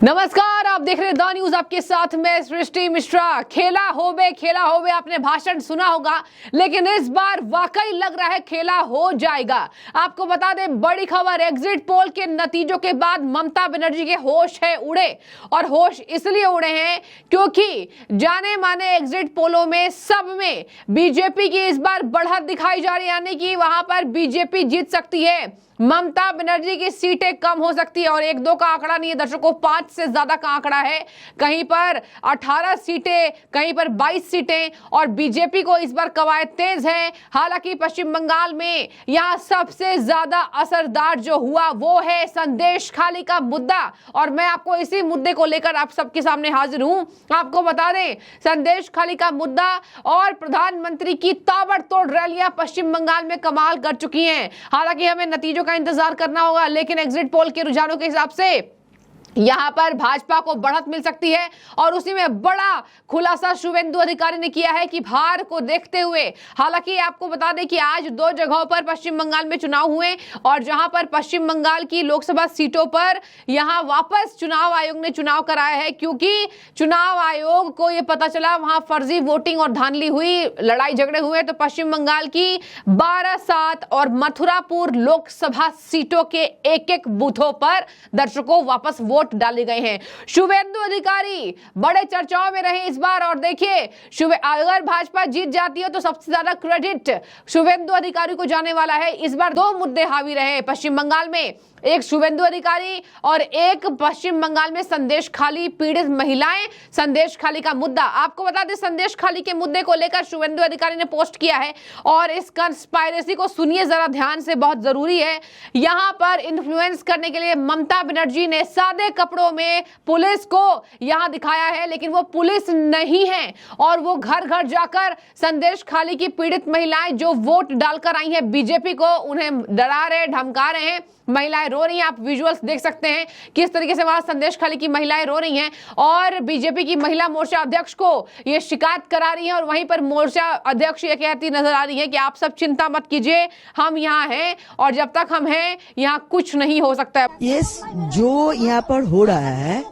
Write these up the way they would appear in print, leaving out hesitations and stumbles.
नमस्कार, आप देख रहे हैं द न्यूज। आपके साथ मैं सृष्टि मिश्रा। खेला होवे आपने भाषण सुना होगा, लेकिन इस बार वाकई लग रहा है खेला हो जाएगा। आपको बता दें, बड़ी खबर, एग्जिट पोल के नतीजों के बाद ममता बनर्जी के होश है उड़े। और होश इसलिए उड़े हैं क्योंकि जाने माने एग्जिट पोलों में सब में बीजेपी की इस बार बढ़त दिखाई जा रही है, यानी कि वहां पर बीजेपी जीत सकती है। ममता बनर्जी की सीटें कम हो सकती है। और 1-2 का आंकड़ा नहीं है दर्शकों, 5 से ज्यादा का आंकड़ा है। कहीं पर 18 सीटें, कहीं पर 22 सीटें। और बीजेपी को इस बार कवायद तेज है। हालांकि पश्चिम बंगाल में यहां सबसे ज्यादा असरदार जो हुआ वो है संदेश खाली का मुद्दा। और मैं आपको इसी मुद्दे को लेकर आप सबके सामने हाजिर हूं। आपको बता दें, संदेश खाली का मुद्दा और प्रधानमंत्री की ताबड़तोड़ रैलियां पश्चिम बंगाल में कमाल कर चुकी हैं। हालांकि हमें नतीजों का इंतजार करना होगा, लेकिन एग्जिट पोल के रुझानों के हिसाब से यहां पर भाजपा को बढ़त मिल सकती है। और उसी में बड़ा खुलासा शुवेंदु अधिकारी ने किया है कि हार को देखते हुए, हालांकि आपको बता दें कि आज 2 जगहों पर पश्चिम बंगाल में चुनाव हुए और जहां पर पश्चिम बंगाल की लोकसभा सीटों पर यहां वापस चुनाव आयोग ने चुनाव कराया है, क्योंकि चुनाव आयोग को यह पता चला वहां फर्जी वोटिंग और धांधली हुई, लड़ाई झगड़े हुए। तो पश्चिम बंगाल की 12, 7 और मथुरापुर लोकसभा सीटों के एक-एक बूथों पर दर्शकों वापस वोट डाले गए हैं। शुवेंदु अधिकारी बड़े चर्चाओं में रहे इस बार। और देखिए, अगर भाजपा जीत जाती है तो सबसे ज्यादा क्रेडिट शुवेंदु अधिकारी को जाने वाला है। इस बार 2 मुद्दे हावी रहे पश्चिम बंगाल में, एक शुवेंदु अधिकारी और एक पश्चिम बंगाल में संदेश खाली पीड़ित महिलाएं। संदेश खाली का मुद्दा, आपको बता दें, संदेश खाली के मुद्दे को लेकर शुवेंदु अधिकारी ने पोस्ट किया है। और इस कंस्पायरेसी को सुनिए जरा ध्यान से, बहुत जरूरी है। यहां पर इन्फ्लुएंस करने के लिए ममता बनर्जी ने सादे कपड़ों में पुलिस को यहां दिखाया है, लेकिन वो पुलिस नहीं है। और वो घर घर जाकर संदेश खाली की पीड़ित महिलाएं जो वोट डालकर आई हैं बीजेपी को, उन्हें डरा रहे, धमका रहे हैं। महिलाएं रो रही हैं, आप विजुअल्स देख सकते हैं किस तरीके से वहां संदेश खाली की महिलाएं रो रही हैं। और बीजेपी की महिला मोर्चा अध्यक्ष को ये शिकायत करा रही हैं। और वहीं पर मोर्चा अध्यक्ष ये कहती नजर आ रही है कि आप सब चिंता मत कीजिए, हम यहाँ हैं और जब तक हम हैं यहाँ कुछ नहीं हो सकता है। ये जो यहाँ पर हो रहा है,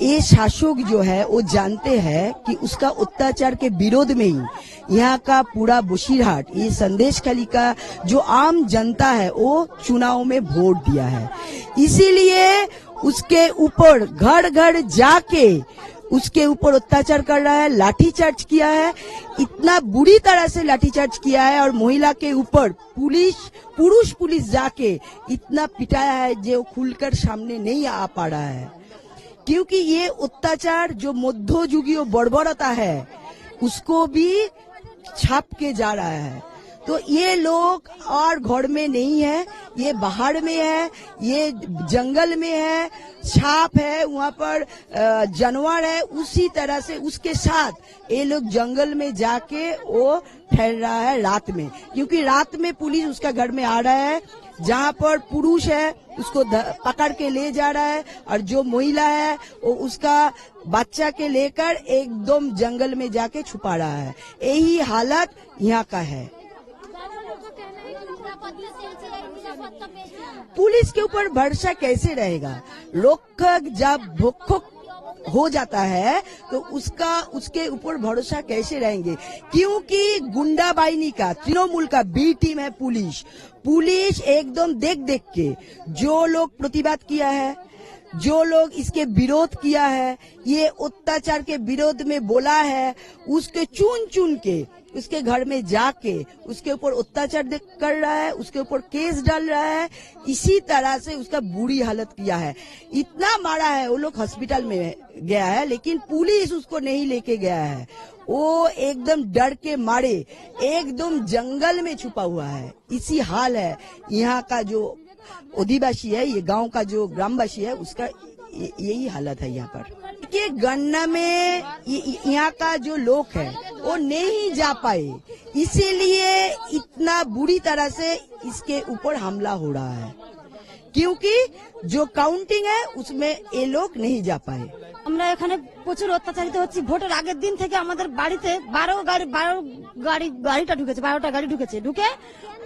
ये शासक जो है वो जानते हैं कि उसका अत्याचार के विरोध में ही यहाँ का पूरा बसीरहाट, ये संदेश खाली का जो आम जनता है वो चुनाव में वोट दिया है। इसीलिए उसके ऊपर घर घर जाके उसके ऊपर अत्याचार कर रहा है, लाठीचार्ज किया है, इतना बुरी तरह से लाठीचार्ज किया है। और महिला के ऊपर पुरुष पुलिस जाके इतना पिटाया है जो खुलकर सामने नहीं आ पा रहा है। क्योंकि ये अत्याचार जो मध्ययुगीय बर्बरता है उसको भी छाप के जा रहा है। तो ये लोग और घर में नहीं है, ये बाहर में है, ये जंगल में है, छाप है, वहाँ पर जानवर है, उसी तरह से उसके साथ ये लोग जंगल में जाके वो ठहर रहा है रात में। क्योंकि रात में पुलिस उसका घर में आ रहा है, जहाँ पर पुरुष है उसको पकड़ के ले जा रहा है, और जो महिला है वो उसका बच्चा के लेकर एकदम जंगल में जाके छुपा रहा है। यही हालत यहाँ का है। पुलिस के ऊपर भरोसा कैसे रहेगा? लोग जब भूख हो जाता है तो उसके ऊपर भरोसा कैसे रहेंगे? क्योंकि गुंडा बाहिनी का, तृणमूल का बी टीम है पुलिस एकदम देख के जो लोग प्रतिवाद किया है, जो लोग इसके विरोध किया है, ये अत्याचार के विरोध में बोला है, उसके चुन के उसके घर में जाके उसके ऊपर अत्याचार कर रहा है, उसके ऊपर केस डाल रहा है। इसी तरह से उसका बुरी हालत किया है, इतना मारा है। वो लोग हॉस्पिटल में गया है, लेकिन पुलिस उसको नहीं लेके गया है। वो एकदम डर के मारे एकदम जंगल में छुपा हुआ है। इसी हाल है यहाँ का जो अधिवासी है, ये गांव का जो ग्रामवासी है, उसका यही हालत है यहाँ पर। कि गन्ना में यहाँ का जो लोग है वो नहीं जा पाए, इसीलिए इतना बुरी तरह से इसके ऊपर हमला हो रहा है। क्योंकि जो काउंटिंग है उसमें ये लोग नहीं जा पाए। আমরা এখানে প্রচুর অত্যাচারিত হচ্ছি। ভোটের আগের দিন থেকে আমাদের বাড়িতে 12 গাড়িটা ঢুকেছে, 12টা গাড়ি ঢুকেছে। ঢুকে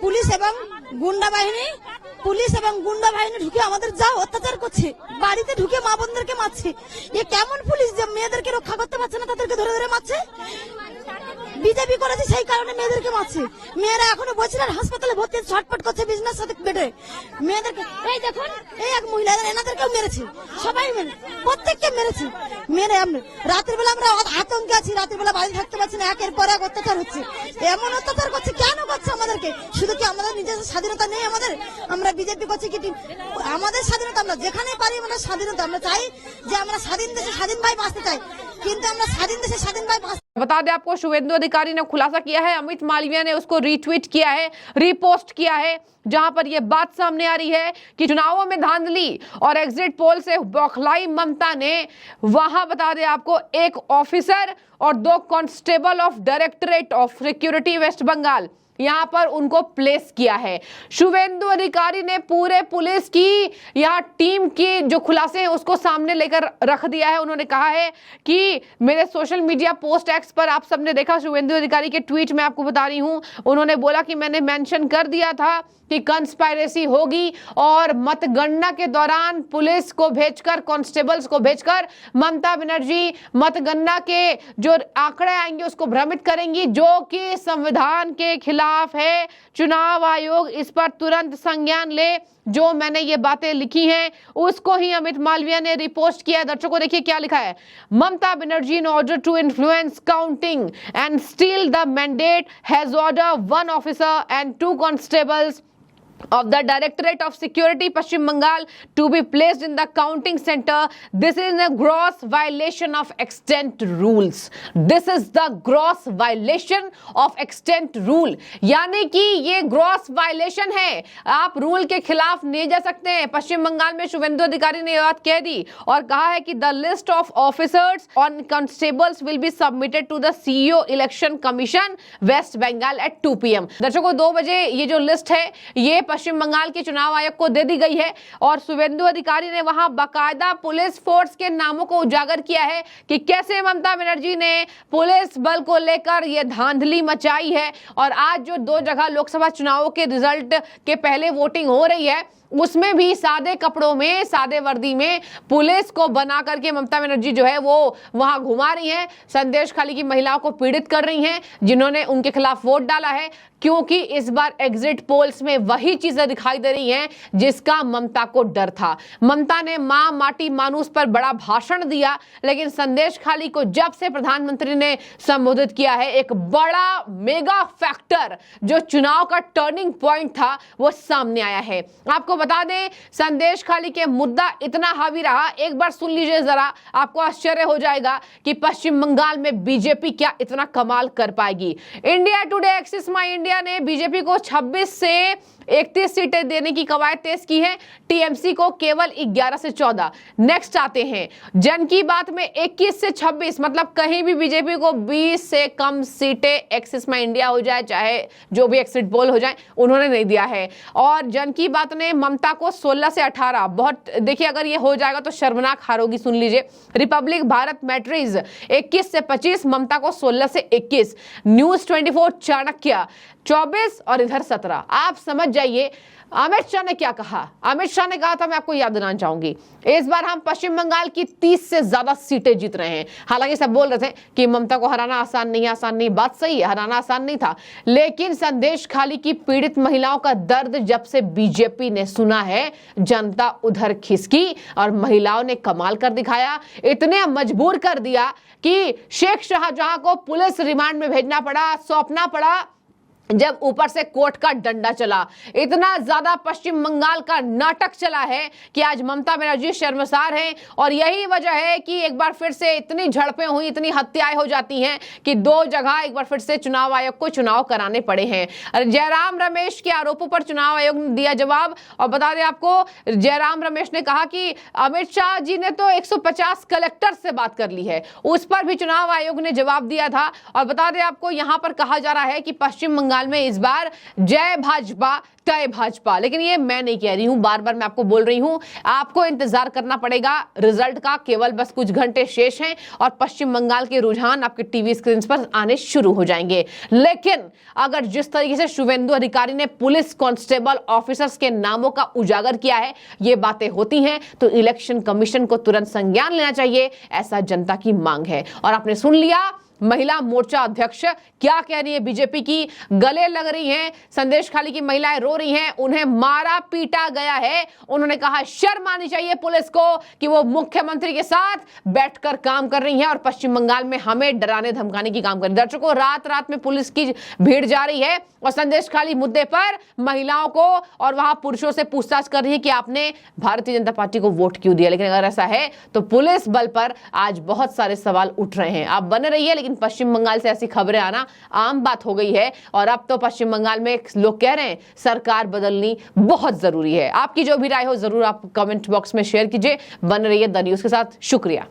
পুলিশ এবং গুন্ডা বাহিনী পুলিশ এবং গুন্ডা বাহিনী ঢুকে আমাদের যা অত্যাচার করছে, বাড়িতে ঢুকে মা বোনদেরকে মারছে। এ কেমন পুলিশ যে মেয়েদেরকে রক্ষা করতে পারছে না, তাদেরকে ধরে ধরে মারছে? বিজেপি করেছে সেই কারণে মেয়েদেরকে মারছে। মেয়েরা এখনো বছিলার হাসপাতালে ভর্তি আছে, ছটফট করছে বিজনেস সাথে বেডে। মেয়েদেরকে এই দেখুন, এই এক মহিলা এনাদেরকেও মেরেছে, সবাই মেরে প্রত্যেককে মেরেছে। মেরে রাতের বেলা আমরা আতঙ্কে আছি, রাতের বেলা বাড়ি থাকতে পারছি না, একের পর এক অত্যাচার হচ্ছে। এমন অত্যাচার করছে, কেন করছে আমাদেরকে? শুধু কি আমাদের নিজস্ব স্বাধীনতা নেই আমাদের? আমরা বিজেপি করছি কি আমাদের স্বাধীনতা? আমরা যেখানে পারি আমরা স্বাধীনতা, আমরা চাই যে আমরা স্বাধীন দেশে স্বাধীন ভাই বাঁচতে চাই, কিন্তু আমরা স্বাধীন দেশে স্বাধীन भाई बात। बता दें आपको, शुभेंदु अधिकारी ने खुलासा किया है, अमित मालवीय ने उसको रीट्वीट किया है, रीपोस्ट किया है, जहां पर यह बात सामने आ रही है कि चुनावों में धांधली और एग्जिट पोल से बौखलाई ममता ने वहां, बता दें आपको, एक ऑफिसर और 2 constable of directorate of security West Bengal यहां पर उनको प्लेस किया है। शुभेंदु अधिकारी ने पूरे पुलिस की यहां टीम की जो खुलासे हैं उसको सामने लेकर रख दिया है। उन्होंने कहा है कि मेरे सोशल मीडिया पोस्ट एक्स पर आप सबने देखा, शुभेंदु अधिकारी के ट्वीट में आपको बता रही हूं, उन्होंने बोला कि मैंने मेंशन कर दिया था कि कंस्पायरेसी होगी और मतगणना के दौरान पुलिस को भेजकर, कांस्टेबल्स को भेजकर ममता बनर्जी मतगणना के जो आंकड़े आएंगे उसको भ्रमित करेंगी, जो कि संविधान के खिलाफ है। चुनाव आयोग इस पर तुरंत संज्ञान ले। जो मैंने ये बातें लिखी हैं उसको ही अमित मालवीय ने रिपोस्ट किया है। दर्शकों देखिए क्या लिखा है, Mamata Banerjee in order to influence counting and steal the mandate has order 1 officer and 2 constables of the Directorate of Security Paschim Bengal to be placed in the counting center. This is a gross violation of extant rules. This is the gross violation of extant rule. यानी कि ये gross violation है, आप rule के खिलाफ नहीं जा सकते हैं। पश्चिम बंगाल में शुभेंदु अधिकारी ने यह बात कह दी और कहा है कि the list of officers and constables will be submitted to the CEO Election Commission West Bengal at 2 PM। दर्शकों 2 बजे ये जो लिस्ट है ये पश्चिम बंगाल के चुनाव आयोग को दे दी गई है और शुभेंदु अधिकारी ने वहां बाकायदा पुलिस फोर्स के नामों को उजागर किया है कि कैसे ममता बनर्जी ने पुलिस बल को लेकर यह धांधली मचाई है। और आज जो 2 जगह लोकसभा चुनावों के रिजल्ट के पहले वोटिंग हो रही है उसमें भी सादे कपड़ों में, सादे वर्दी में पुलिस को बना करके ममता बनर्जी जो है वो वहां घुमा रही हैं, संदेश खाली की महिलाओं को पीड़ित कर रही हैं जिन्होंने उनके खिलाफ वोट डाला है, क्योंकि इस बार एग्जिट पोल्स में वही चीजें दिखाई दे रही हैं जिसका ममता को डर था। ममता ने मां माटी मानूस पर बड़ा भाषण दिया, लेकिन संदेश खाली को जब से प्रधानमंत्री ने संबोधित किया है, एक बड़ा मेगा फैक्टर जो चुनाव का टर्निंग पॉइंट था वो सामने आया है। आपको बता दें, संदेश खाली के मुद्दा इतना हावी रहा, एक बार सुन लीजिए जरा, आपको आश्चर्य हो जाएगा कि पश्चिम बंगाल में बीजेपी क्या इतना कमाल कर पाएगी। इंडिया टुडे एक्सिस माई इंडिया ने बीजेपी को 26 से 31 सीटें देने की कवायद तेज की है, टीएमसी को केवल 11 से 14। नेक्स्ट आते हैं जन की बात में 21 से 26, मतलब कहीं भी बीजेपी को 20 से कम सीटें एक्सिस में इंडिया हो जाए, चाहे जो भी एक्सिट पोल हो जाए, उन्होंने नहीं दिया है। और जन की बात ने ममता को 16 से 18, बहुत देखिए अगर ये हो जाएगा तो शर्मनाक हार होगी। सुन लीजिए, रिपब्लिक भारत मैट्रिज 21 से 25, ममता को 16 से 21, न्यूज 24 चाणक्य 24 और इधर 17। आप समझ जाइए अमित शाह ने क्या कहा। अमित शाह ने कहा था, मैं आपको याद दिलाना चाहूंगी, इस बार हम पश्चिम बंगाल की 30 से ज्यादा सीटें जीत रहे हैं। हालांकि सब बोल रहे थे कि ममता को हराना आसान नहीं, आसान नहीं, बात सही है, हराना आसान नहीं था, लेकिन संदेश खाली की पीड़ित महिलाओं का दर्द जब से बीजेपी ने सुना है, जनता उधर खिसकी और महिलाओं ने कमाल कर दिखाया, इतने मजबूर कर दिया कि शेख शाहजहां को पुलिस रिमांड में भेजना पड़ा, सौंपना पड़ा, जब ऊपर से कोर्ट का डंडा चला। इतना ज्यादा पश्चिम बंगाल का नाटक चला है कि आज ममता बनर्जी शर्मसार हैं और यही वजह है कि एक बार फिर से इतनी झड़पें हुई, इतनी हत्याएं हो जाती हैं कि 2 जगह एक बार फिर से चुनाव आयोग को चुनाव कराने पड़े हैं। जयराम रमेश के आरोपों पर चुनाव आयोग ने दिया जवाब और बता दें आपको, जयराम रमेश ने कहा कि अमित शाह जी ने तो 150 कलेक्टर से बात कर ली है, उस पर भी चुनाव आयोग ने जवाब दिया था। और बता दें आपको, यहां पर कहा जा रहा है कि पश्चिम बंगाल बंगाल में इस बार जय भाजपा तय भाजपा। लेकिन ये मैं नहीं कह रही हूं, बार बार मैं आपको बोल रही हूं, आपको इंतजार करना पड़ेगा रिजल्ट का। केवल बस कुछ घंटे शेष हैं और पश्चिम बंगाल के रुझान आपके टीवी स्क्रीन पर आने शुरू हो जाएंगे। लेकिन अगर जिस तरीके से शुभेंदु अधिकारी ने पुलिस कांस्टेबल ऑफिसर्स के नामों का उजागर किया है, ये बातें होती हैं तो इलेक्शन कमीशन को तुरंत संज्ञान लेना चाहिए, ऐसा जनता की मांग है। और आपने सुन लिया महिला मोर्चा अध्यक्ष क्या कह रही है, बीजेपी की गले लग रही हैं, संदेश खाली की महिलाएं रो रही हैं, उन्हें मारा पीटा गया है। उन्होंने कहा शर्म आनी चाहिए पुलिस को कि वो मुख्यमंत्री के साथ बैठकर काम कर रही हैं और पश्चिम बंगाल में हमें डराने धमकाने की काम कर रही है। दर्शकों, रात रात में पुलिस की भीड़ जा रही है और संदेश खाली मुद्दे पर महिलाओं को और वहां पुरुषों से पूछताछ कर रही है कि आपने भारतीय जनता पार्टी को वोट क्यों दिया। लेकिन अगर ऐसा है तो पुलिस बल पर आज बहुत सारे सवाल उठ रहे हैं। आप बने रहिए, लेकिन पश्चिम बंगाल से ऐसी खबरें आना आम बात हो गई है और अब तो पश्चिम बंगाल में लोग कह रहे हैं सरकार बदलनी बहुत जरूरी है। आपकी जो भी राय हो जरूर आप कमेंट बॉक्स में शेयर कीजिए। बने रहिए द न्यूज़ के साथ। शुक्रिया।